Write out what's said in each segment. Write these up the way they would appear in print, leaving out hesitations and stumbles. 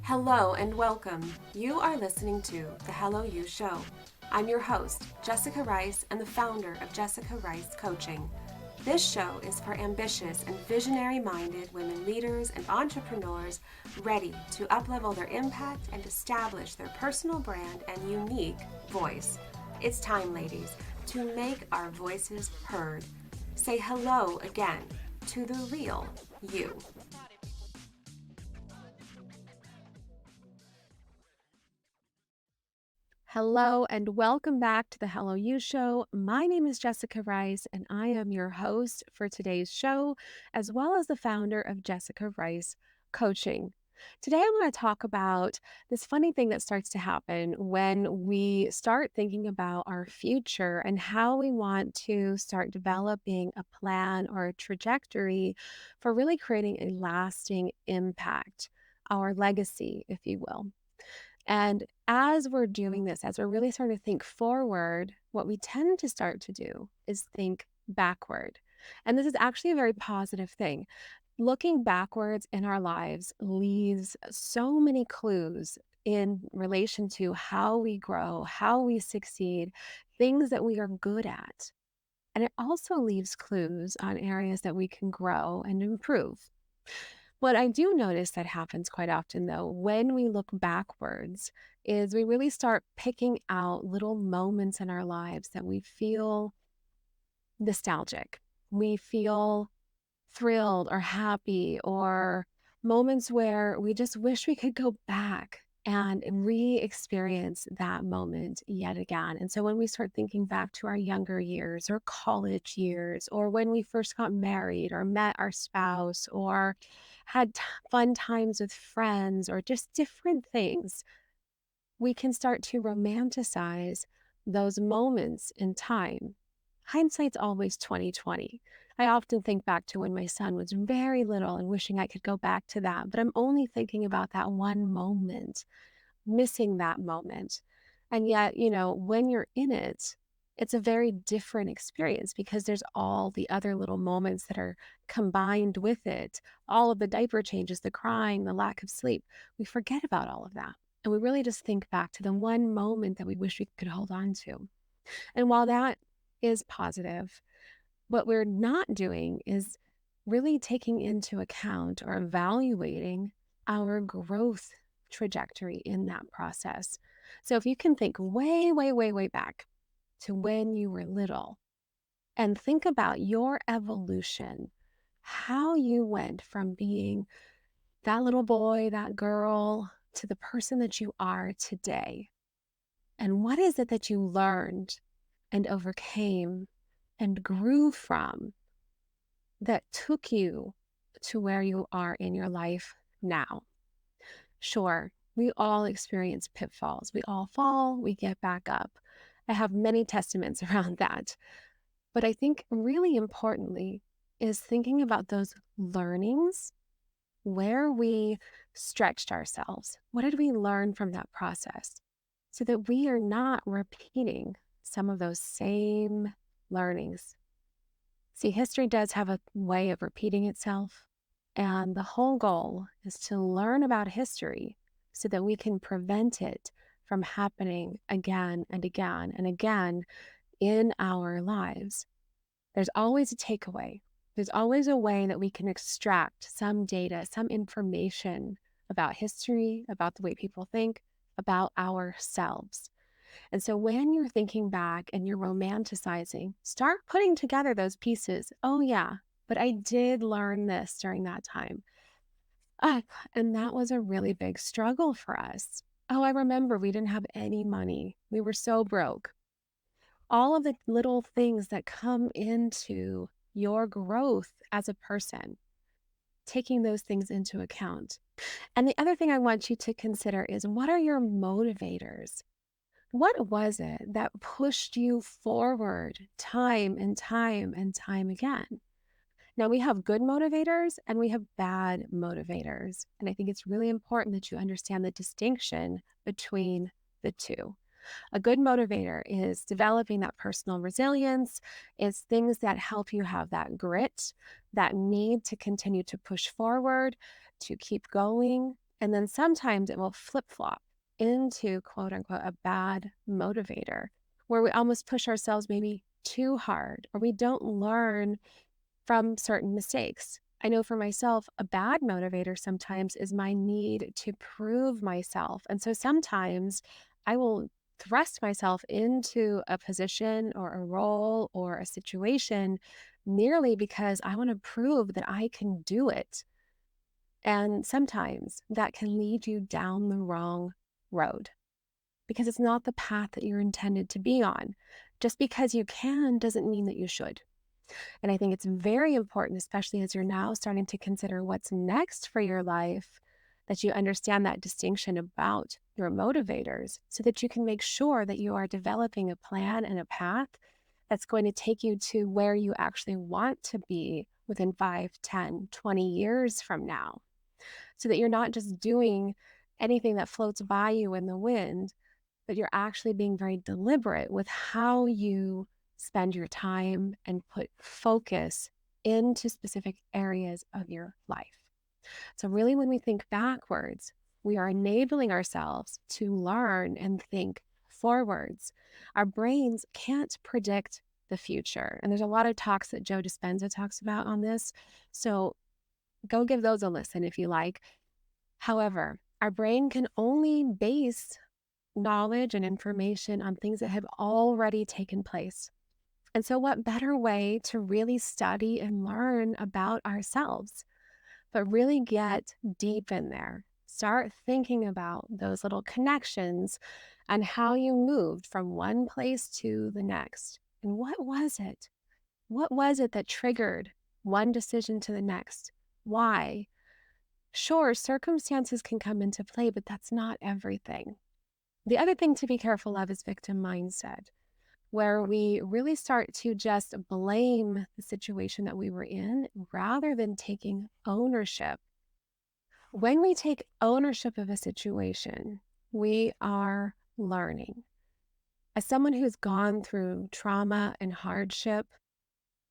Hello and welcome. You are listening to The Hello You Show. I'm your host, Jessica Rice, and the founder of Jessica Rice Coaching. This show is for ambitious and visionary-minded women leaders and entrepreneurs ready to uplevel their impact and establish their personal brand and unique voice. It's time, ladies, to make our voices heard. Say hello again to the real you. Hello and welcome back to the Hello You Show. My name is Jessica Rice and I am your host for today's show, as well as the founder of Jessica Rice Coaching. Today I'm going to talk about this funny thing that starts to happen when we start thinking about our future and how we want to start developing a plan or a trajectory for really creating a lasting impact, our legacy, if you will. And as we're doing this, as we're really starting to think forward, what we tend to start to do is think backward. And this is actually a very positive thing. Looking backwards in our lives leaves so many clues in relation to how we grow, how we succeed, things that we are good at. And it also leaves clues on areas that we can grow and improve. What I do notice that happens quite often, though, when we look backwards, is we really start picking out little moments in our lives that we feel nostalgic. We feel thrilled or happy, or moments where we just wish we could go back and re-experience that moment yet again. And so when we start thinking back to our younger years or college years, or when we first got married or met our spouse or had fun times with friends or just different things, we can start to romanticize those moments in time. Hindsight's always 2020. I often think back to when my son was very little and wishing I could go back to that, but I'm only thinking about that one moment, missing that moment. And yet, when you're in it, it's a very different experience because there's all the other little moments that are combined with it, all of the diaper changes, the crying, the lack of sleep. We forget about all of that. And we really just think back to the one moment that we wish we could hold on to. And while that is positive, what we're not doing is really taking into account or evaluating our growth trajectory in that process. So if you can think way, way, way, way back to when you were little and think about your evolution, how you went from being that little boy, that girl, to the person that you are today. And what is it that you learned and overcame and grew from that took you to where you are in your life now? Sure, we all experience pitfalls. We all fall, we get back up. I have many testaments around that. But I think really importantly is thinking about those learnings, where we stretched ourselves. What did we learn from that process? So that we are not repeating some of those same learnings. See, history does have a way of repeating itself. And the whole goal is to learn about history so that we can prevent it from happening again and again and again in our lives. There's always a takeaway. There's always a way that we can extract some data, some information about history, about the way people think, about ourselves. And so when you're thinking back and you're romanticizing, start putting together those pieces. Oh, yeah, but I did learn this during that time. And that was a really big struggle for us. Oh, I remember we didn't have any money. We were so broke. All of the little things that come into your growth as a person, taking those things into account. And the other thing I want you to consider is, what are your motivators? What was it that pushed you forward time and time and time again? Now, we have good motivators and we have bad motivators. And I think it's really important that you understand the distinction between the two. A good motivator is developing that personal resilience. It's things that help you have that grit, that need to continue to push forward, to keep going, And then sometimes it will flip flop into quote unquote a bad motivator where we almost push ourselves maybe too hard or we don't learn from certain mistakes. I know for myself, a bad motivator sometimes is my need to prove myself. And so sometimes I will thrust myself into a position or a role or a situation merely because I want to prove that I can do it. And sometimes that can lead you down the wrong road because it's not the path that you're intended to be on. Just because you can doesn't mean that you should. And I think it's very important, especially as you're now starting to consider what's next for your life, that you understand that distinction about your motivators so that you can make sure that you are developing a plan and a path that's going to take you to where you actually want to be within 5, 10, 20 years from now, so that you're not just doing anything that floats by you in the wind, but you're actually being very deliberate with how you spend your time and put focus into specific areas of your life. So, really, when we think backwards, we are enabling ourselves to learn and think forwards. Our brains can't predict the future. And there's a lot of talks that Joe Dispenza talks about on this. So, go give those a listen if you like. However, our brain can only base knowledge and information on things that have already taken place. And so, what better way to really study and learn about ourselves, but really get deep in there? Start thinking about those little connections and how you moved from one place to the next. And what was it? What was it that triggered one decision to the next? Why? Sure, circumstances can come into play, but that's not everything. The other thing to be careful of is victim mindset, where we really start to just blame the situation that we were in rather than taking ownership. When we take ownership of a situation, we are learning. As someone who's gone through trauma and hardship,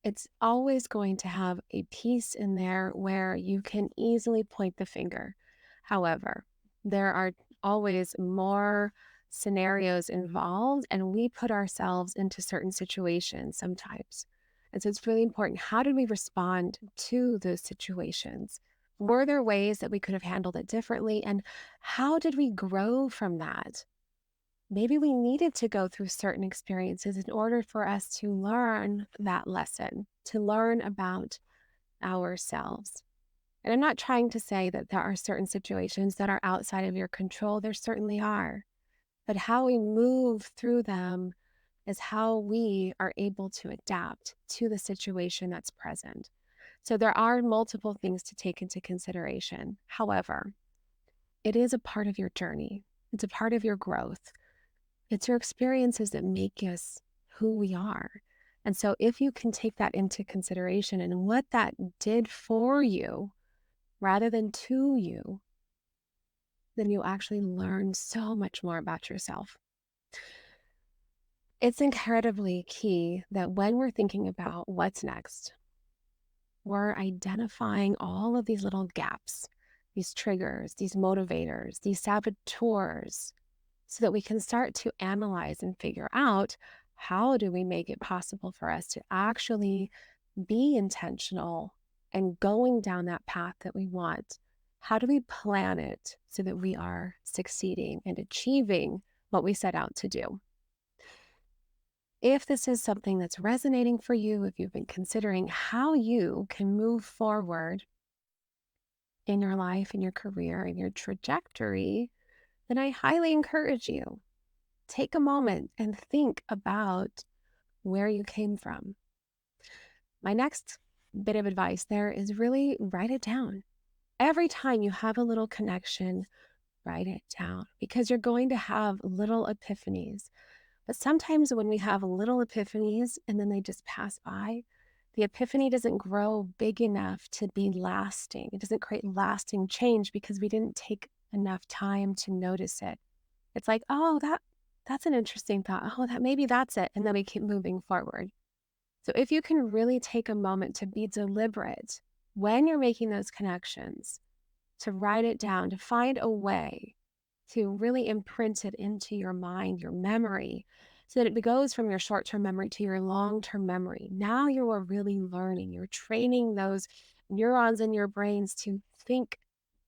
it's always going to have a piece in there where you can easily point the finger. However, there are always more scenarios involved, and we put ourselves into certain situations sometimes. And so it's really important. How did we respond to those situations? Were there ways that we could have handled it differently? And how did we grow from that? Maybe we needed to go through certain experiences in order for us to learn that lesson, to learn about ourselves. And I'm not trying to say that there are certain situations that are outside of your control. There certainly are. But how we move through them is how we are able to adapt to the situation that's present. So there are multiple things to take into consideration. However, it is a part of your journey, it's a part of your growth. It's your experiences that make us who we are. And so if you can take that into consideration and what that did for you rather than to you, then you'll actually learn so much more about yourself. It's incredibly key that when we're thinking about what's next, we're identifying all of these little gaps, these triggers, these motivators, these saboteurs, so that we can start to analyze and figure out how do we make it possible for us to actually be intentional and going down that path that we want. How do we plan it so that we are succeeding and achieving what we set out to do? If this is something that's resonating for you, if you've been considering how you can move forward in your life, in your career, in your trajectory, then I highly encourage you, take a moment and think about where you came from. My next bit of advice there is really write it down. Every time you have a little connection, write it down because you're going to have little epiphanies. But sometimes when we have little epiphanies and then they just pass by, the epiphany doesn't grow big enough to be lasting. It doesn't create lasting change because we didn't take enough time to notice it. It's like, oh, that's an interesting thought. Oh, that maybe that's it. And then we keep moving forward. So if you can really take a moment to be deliberate when you're making those connections, to write it down, to find a way to really imprint it into your mind, your memory, so that it goes from your short term memory to your long term memory. Now you are really learning, you're training those neurons in your brains to think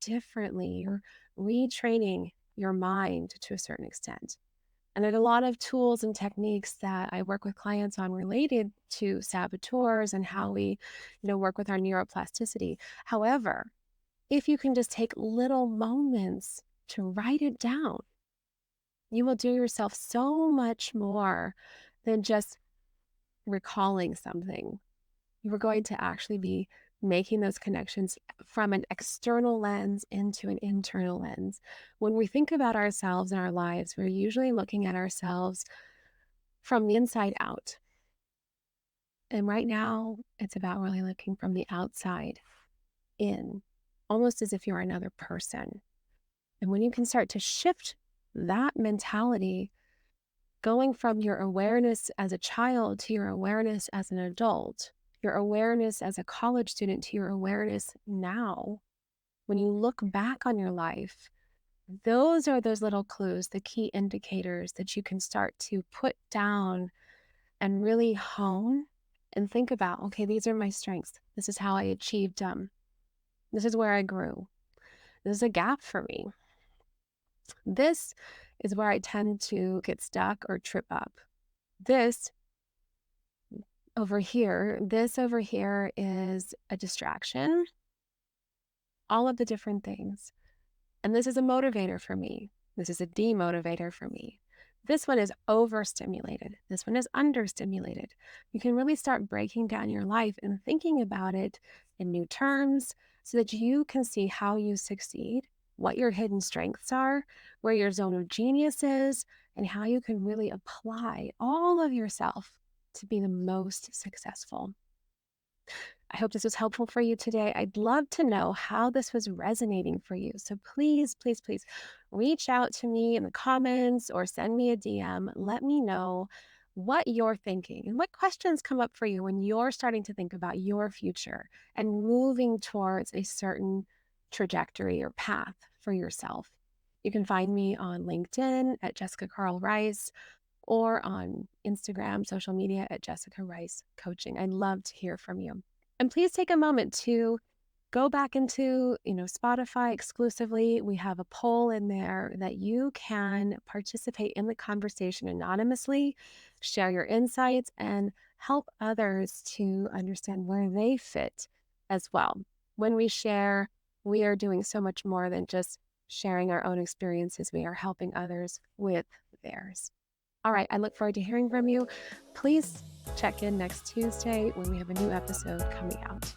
differently. You're retraining your mind to a certain extent. And there's a lot of tools and techniques that I work with clients on related to saboteurs and how we, work with our neuroplasticity. However, if you can just take little moments to write it down, you will do yourself so much more than just recalling something. You are going to actually be making those connections from an external lens into an internal lens. When we think about ourselves and our lives, we're usually looking at ourselves from the inside out. And right now, it's about really looking from the outside in, almost as if you're another person. And when you can start to shift that mentality, going from your awareness as a child to your awareness as an adult, your awareness as a college student to your awareness now, when you look back on your life, those are those little clues, the key indicators that you can start to put down and really hone and think about, okay, these are my strengths. This is how I achieved them. This is where I grew. This is a gap for me. This is where I tend to get stuck or trip up. This over here is a distraction, all of the different things. And this is a motivator for me. This is a demotivator for me. This one is overstimulated. This one is understimulated. You can really start breaking down your life and thinking about it in new terms so that you can see how you succeed, what your hidden strengths are, where your zone of genius is, and how you can really apply all of yourself to be the most successful. I hope this was helpful for you today. I'd love to know how this was resonating for you. So please, please, please reach out to me in the comments or send me a DM. Let me know what you're thinking and what questions come up for you when you're starting to think about your future and moving towards a certain trajectory or path for yourself. You can find me on LinkedIn at Jessica Carl Rice or on Instagram, social media at Jessica Rice Coaching. I'd love to hear from you. And please take a moment to go back into, Spotify exclusively. We have a poll in there that you can participate in the conversation anonymously, share your insights, and help others to understand where they fit as well. When we share, we are doing so much more than just sharing our own experiences. We are helping others with theirs. All right, I look forward to hearing from you. Please check in next Tuesday when we have a new episode coming out.